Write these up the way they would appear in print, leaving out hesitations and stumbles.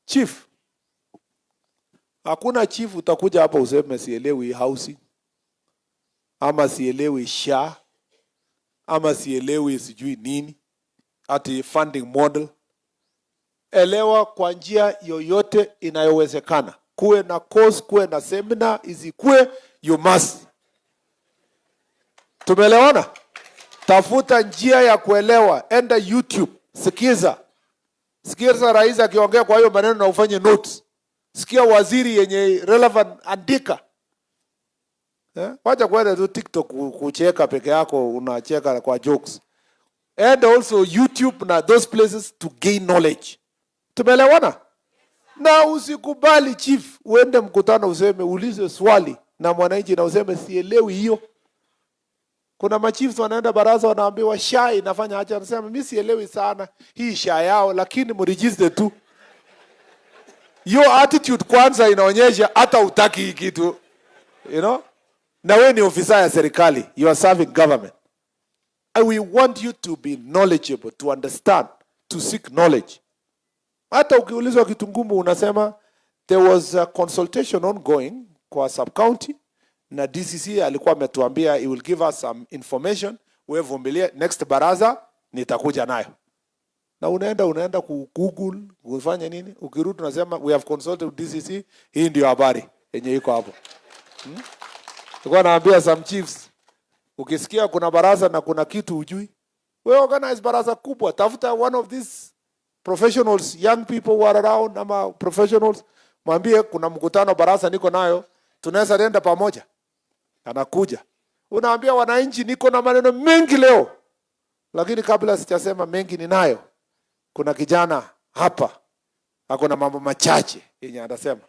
Chief. Hakuna chief utakuja hapa useme sielewi housing, ama sielewi SHA, ama sielewi sijui nini, ati funding model. Elewa kwa njia yoyote inayowezekana. Kuwe na course, kuwe na seminar, isikue, you must. Tumeelewana? Tafuta njia ya kuelewa. Enda YouTube, sikiza. Sikiza rais akiongea kwa hiyo maneno na ufanye notes. Sikia waziri yenye relevant, andika. Wacha kwenda tu TikTok kucheka peke yako, unacheka kwa jokes. And also YouTube na those places to gain knowledge. Tumeelewana? Na usikubali chief uende mkutano useme ulize swali na mwananchi na useme sielewi hiyo. Kuna machiefs wanaenda baraza wanaambiwa SHA inafanya aje, anasema mimi sielewi sana hii SHA yao, lakini mregister tu. Your attitude kwanza inaonyesha hata utaki hii kitu. You know? Na wewe ni ofisa ya serikali, you are serving government. And we want you to be knowledgeable, to understand, to seek knowledge. Hata ukiulizwa kitu ngumu unasema there was a consultation ongoing kwa sub county na DCC alikuwa ametuambia he will give us some information, wewe vumilia, next baraza nitakuja nayo. Na unaenda ku Google, ufanye nini? Ukirudi unasema we have consulted DCC, hii ndio habari yenye iko hapo. Nilikuwa naambia some chiefs, ukisikia kuna baraza na kuna kitu hujui, wewe organize baraza kubwa, tafuta one of these professionals, young people who are around, ama professionals, mwambie kuna mkutano baraza niko nayo, tunaweza nenda pamoja. Anakuja. Unaambia wananchi niko na maneno mengi leo. Lakini kabla sijasema mengi ninayo, kuna kijana hapa ako na mambo machache yenye anasema.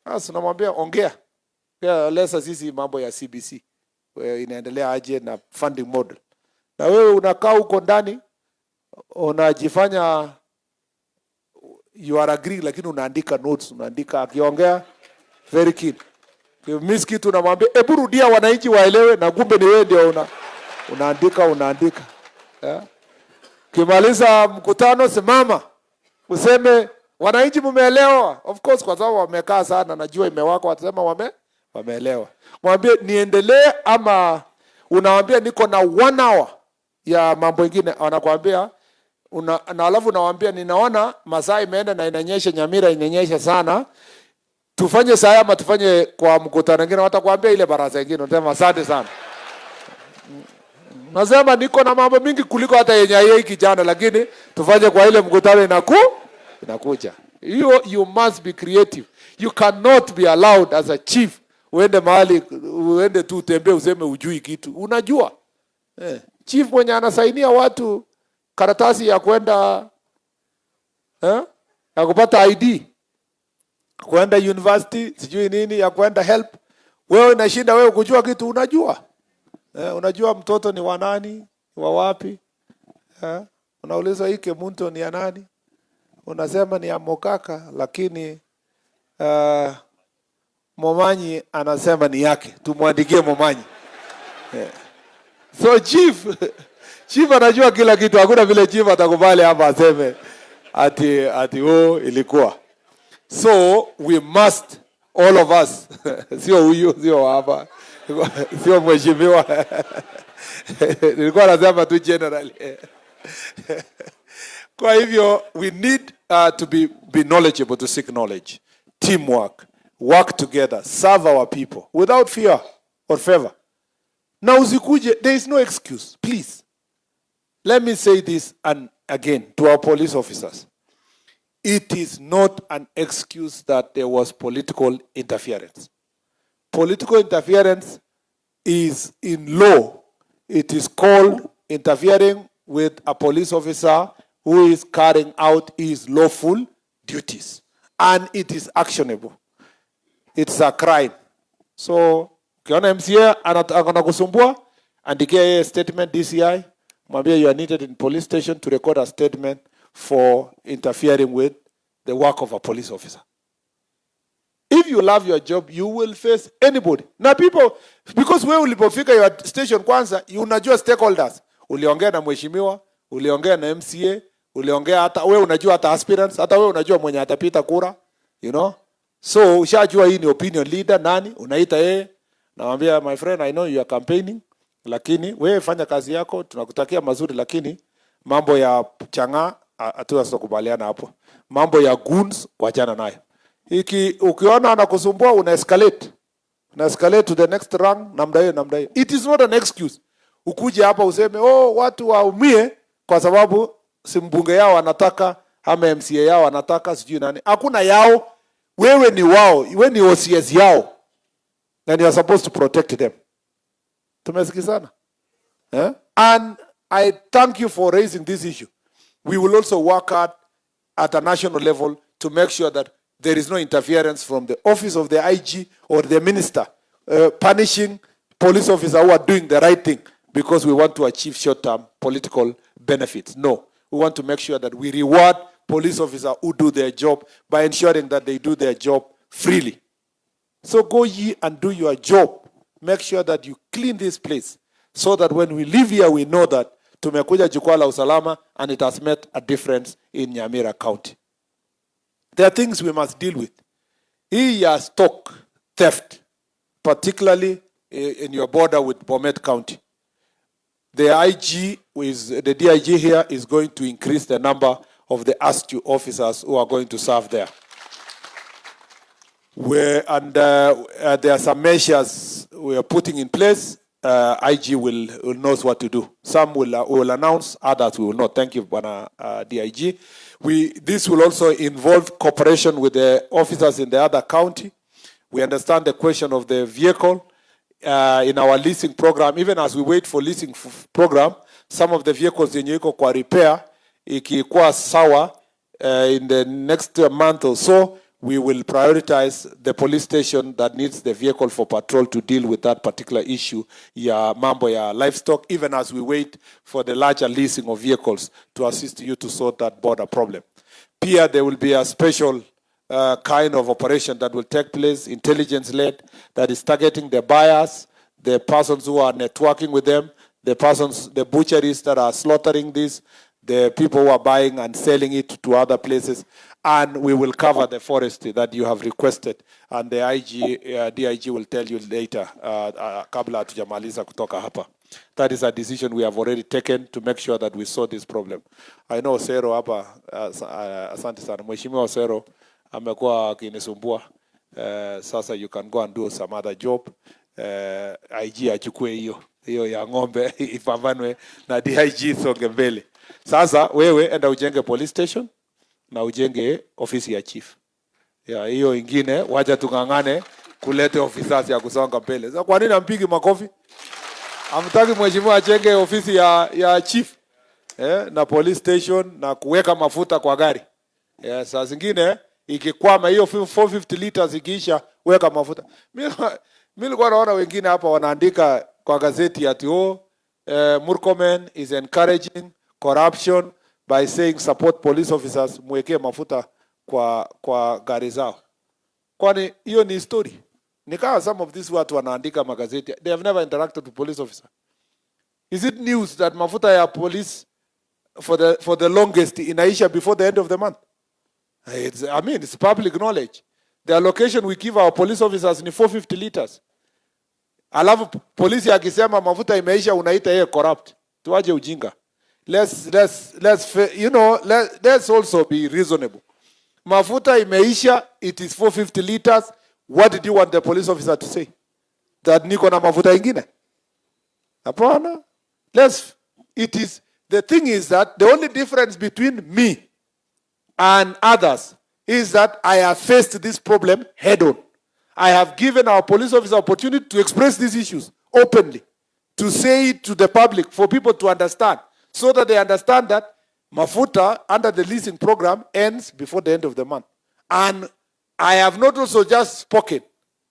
Sasa unamwambia ongea. Lesa sisi mambo ya CBC inaendelea aje na funding model. Na wewe unakaa huko ndani unajifanya you are agree, lakini unaandika notes, unaandika akiongea very keen. Miss kitu unamwambia hebu rudia wananchi waelewe, na kumbe ni wewe ndio unaandika. Yeah. Kimaliza mkutano simama useme wananchi mumeelewa. Of course kwa sababu wamekaa sana, najua imewako, watasema wameelewa. Mwambie niendelee ama unawaambia niko na 1 hour ya mambo mengine, anakuambia na alafu unawaambia ninaona masaa imeenda na inanyesha, Nyamira inanyesha sana, tufanye saa ama tufanye kwa mkutano mwingine. Watakwambia ile baraza nyingine, unasema asante sana. Nasema niko na mambo mingi kuliko hata yenye yeye kijana, lakini tufanye kwa ile mkutano inakuja. You must be creative. You cannot be allowed as a chief uende mahali uende tu tembee useme ujui kitu. Unajua? Chief mwenye anasainia watu karatasi ya kwenda ya kupata ID, kwenda university, sijui nini, ya kwenda help. Wewe unashinda wewe kujua kitu unajua. Unajua mtoto ni wa nani, wa wapi? Unauliza hiki mtu ni ya nani? Unasema ni ya Mokaka, lakini Momanyi anasema ni yake. Tumwandikie Momanyi. So chief anajua kila kitu. Hakuna vile chief atakubali hapa aseme ati ilikuwa. So we must, all of us, sio huyu, sio hapa, sio mheshimiwa. Nilikuwa nasema tu generally. Kwa hivyo we need to be knowledgeable, to seek knowledge, teamwork, work together, serve our people without fear or favor. Now usikuje, there is no excuse, please. Let me say this and again to our police officers. It is not an excuse that there was political interference. Political interference is in law. It is called interfering with a police officer who is carrying out his lawful duties. And it is actionable. It's a crime. So, ukiona MCA anakusumbua, andikia yeye statement DCI, mwambie you are needed in police station to record a statement for interfering with the work of a police officer. If you love your job, you will face anybody. Now people, because wewe ulipofika your station kwanza, unajua stakeholders. Uliongea na mheshimiwa, uliongea na MCA, Uliongea hata wewe unajua hata aspirants, hata wewe unajua mwenye atapita kura, you know? So ushajua hii ni opinion leader nani, unaita yeye, namwambia my friend I know you are campaigning, lakini wewe fanya kazi yako, tunakutakia mazuri, lakini mambo ya changa hatutakubaliana hapo. Mambo ya goons wachana nayo. Ukiona anakusumbua una escalate. Una escalate to the next rung, namna hiyo. It is not an excuse. Ukuje hapa useme watu waumie kwa sababu si mbunge yao wanataka ama MCA yao wanataka sijui nani. Hakuna yao. Wewe ni wao. Wewe ni OCS yao. And you are supposed to protect them. Tumesikizana? And I thank you for raising this issue. We will also work hard at a national level to make sure that there is no interference from the office of the IG or the minister punishing police officers who are doing the right thing because we want to achieve short-term political benefits. No, we want to make sure that we reward police officers who do their job by ensuring that they do their job freely. So go ye and do your job. Make sure that you clean this place so that when we leave here, we know that tumekuja jukwaa la usalama and it has made a difference in Nyamira County. There are things we must deal with. Hii ya stock theft, particularly in your border with Bomet County. The DIG here is going to increase the number of the ASTU officers who are going to serve there. There are some measures we are putting in place. IG will knows what to do. Some will announce, others we will not. Thank you, Bwana DIG. This will also involve cooperation with the officers in the other county. We understand the question of the vehicle in our leasing program. Even as we wait for leasing program, some of the vehicles yenye iko kwa repair, ikikuwa sawa in the next month or so, we will prioritize the police station that needs the vehicle for patrol to deal with that particular issue, ya mambo ya livestock, even as we wait for the larger leasing of vehicles to assist you to sort that border problem. Here, there will be a special kind of operation that will take place, intelligence-led, that is targeting the buyers, the persons who are networking with them, the butcheries that are slaughtering this, the people who are buying and selling it to other places, and we will cover the forestry that you have requested, and the DIG will tell you later, kabla hatujamaliza kutoka hapa. That is a decision we have already taken to make sure that we solve this problem. I know Osero hapa, asante sana. Mheshimiwa Osero amekuwa akinisumbua. Sasa you can go and do some other job. IG achukue hiyo ya ng'ombe ipambanwe na DIG songe mbele. Sasa wewe enda ujenge police station na ujenge ofisi ya chief. Ya hiyo ingine wacha tungangane kulete officers ya kusonga mbele. Sasa kwa nini ampigi makofi? Amtaki mheshimiwa ajenge ofisi ya chief na police station na kuweka mafuta kwa gari. Saa zingine ikikwama hiyo 450 liters ikiisha weka mafuta. Mimi nilikuwa naona wengine hapa wanaandika kwa gazeti ati Murkomen is encouraging corruption by saying support police officers mwekee mafuta kwa gari zao. Kwani hiyo ni story? Nikawa some of these watu wanaandika magazeti, they have never interacted with police officer. Is it news that mafuta ya police for the longest inaisha before the end of the month? It's public knowledge. The allocation we give our police officers ni 450 liters. Alafu polisi akisema mafuta imeisha unaita yeye corrupt. Tuaje ujinga. Let's also be reasonable. Mafuta imeisha, it is 450 liters. What did you want the police officer to say? That niko na mafuta ingine? Hapana. The thing is that the only difference between me and others is that I have faced this problem head on. I have given our police officer opportunity to express these issues openly, to say it to the public, for people to understand, so that they understand that mafuta under the leasing program ends before the end of the month. And I have not also just spoken.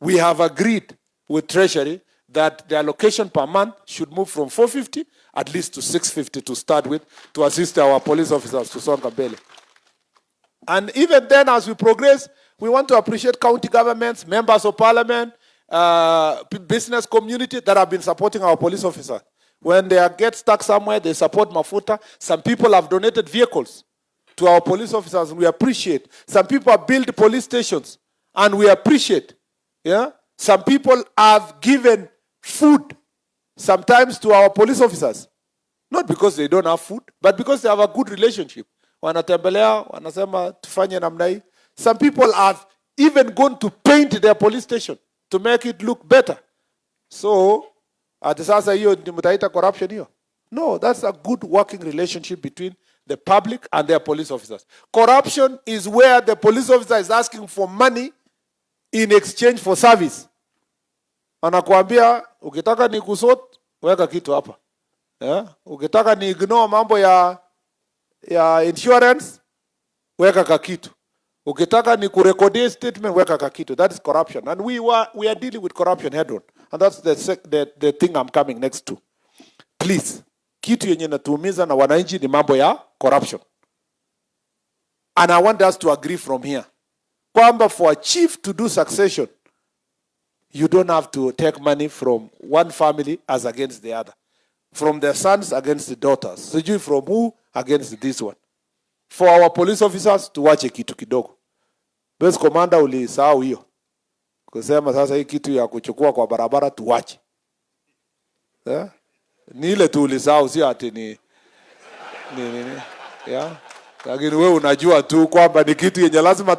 We have agreed with Treasury that the allocation per month should move from 450 at least to 650 to start with, to assist our police officers to songa mbele. And even then, as we progress, we want to appreciate county governments, members of parliament, business community that have been supporting our police officers. When they get stuck somewhere, they support mafuta. Some people have donated vehicles to our police officers, and we appreciate. Some people have built police stations, and we appreciate. Yeah? Some people have given food sometimes to our police officers. Not because they don't have food, but because they have a good relationship. Wanatembelea, wanasema tufanye namna hii. Some people have even gone to paint their police station to make it look better. So, ati sasa hiyo ni mtaita corruption hiyo? No, that's a good working relationship between the public and their police officers. Corruption is where the police officer is asking for money in exchange for service. Anakuambia, ukitaka ni kusot, weka kitu hapa. Yeah? Ukitaka ni ignore mambo ya insurance, weka kakitu. Ukitaka ni kurekodi statement, weka kakitu. That is corruption. And we are dealing with corruption head on. And that's the thing I'm coming next to. Please, kitu yenye natuumiza na wananchi ni mambo ya corruption. And I want us to agree from here. Kwamba for a chief to do succession, you don't have to take money from one family as against the other. From the sons against the daughters. Sijui from who against this one. For our police officers, tuwache kitu kidogo. Base commander ulisahau hiyo. Kusema sasa hii kitu ya kuchukua kwa barabara tuwache. Yeah? Ni ile tu ulisahau, si ati ni. Yeah? Lakini wewe unajua tu kwamba ni kitu yenye lazima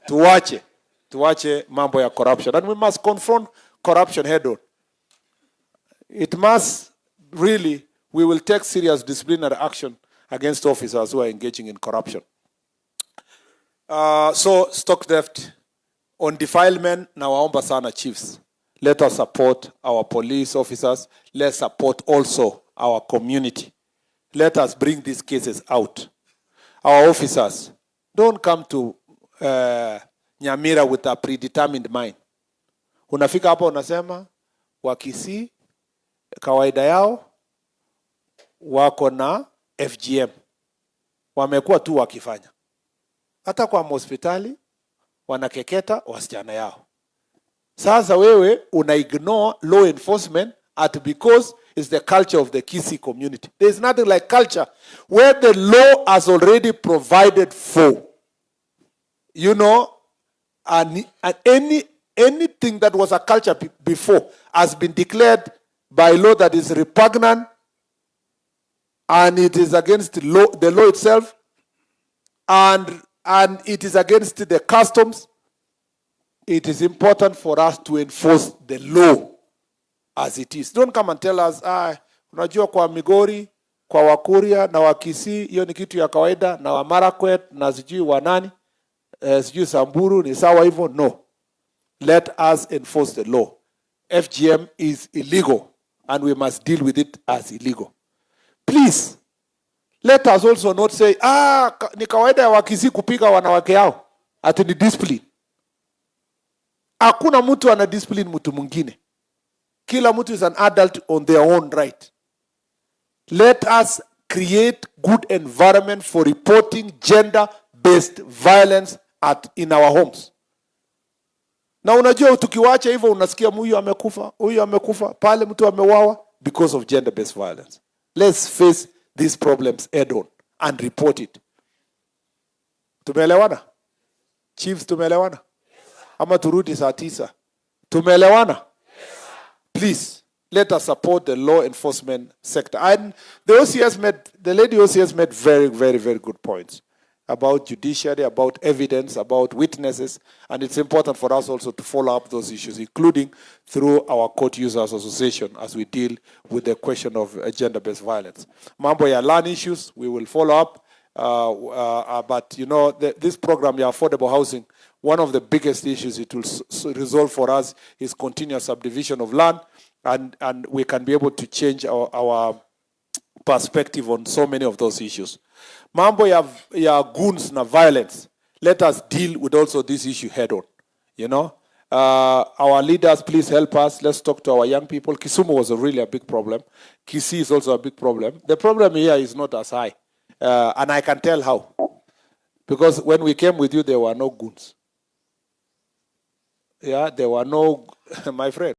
tuwache. Tuwache mambo ya corruption. And we must confront corruption head on. It must really, we will take serious disciplinary action against officers who are engaging in corruption. So, stock theft. On defilement, nawaomba sana chiefs. Let us support our police officers. Let's support also our community. Let us bring these cases out. Our officers, don't come to Nyamira with a predetermined mind. Unafika hapa unasema, Wakisii, kawaida yao, wako na FGM. Wamekuwa tu wakifanya. Hata kwa hospitali, wanakeketa wasichana yao. Sasa wewe una-ignore law enforcement because it's the culture of the Kisii community. There is nothing like culture where the law has already provided for. You know, and anything that was a culture before has been declared by law that is repugnant and it is against the law itself and it is against the customs. It is important for us to enforce the law as it is. Don't come and tell us, unajua kwa Migori, kwa Wakuria na Wakisii, hiyo ni kitu ya kawaida, na wa Marakwet na sijui wanani, sijui Samburu ni sawa hivyo. No. Let us enforce the law. FGM is illegal and we must deal with it as illegal. Please, let us also not say, ni kawaida ya Wakisii kupiga wanawake yao. Ati ni discipline. Hakuna mtu ana discipline mtu mwingine. Kila mtu is an adult on their own right. Let us create good environment for reporting gender-based violence in our homes. Na unajua tukiwacha hivyo unasikia huyu amekufa, pale mtu ameuawa because of gender-based violence. Let's face these problems head on and report it. Tumeelewana? Chiefs, tumeelewana? Ama turudi saa 9. Tumeelewana? Please, let us support the law enforcement sector. And the lady OCS made very, very, very good points about judiciary, about evidence, about witnesses. And it's important for us also to follow up those issues, including through our Court Users Association as we deal with the question of gender-based violence. Mambo ya land issues, we will follow up. But you know, this program, your affordable housing, one of the biggest issues it will resolve for us is continuous subdivision of land, and we can be able to change our perspective on so many of those issues. Mambo ya goons na violence, let us deal with also this issue head on. You know, our leaders, please help us. Let's talk to our young people. Kisumu was really a big problem. Kisii is also a big problem. The problem here is not as high. And I can tell how. Because when we came with you, there were no goons. Yeah, there were no, my friend.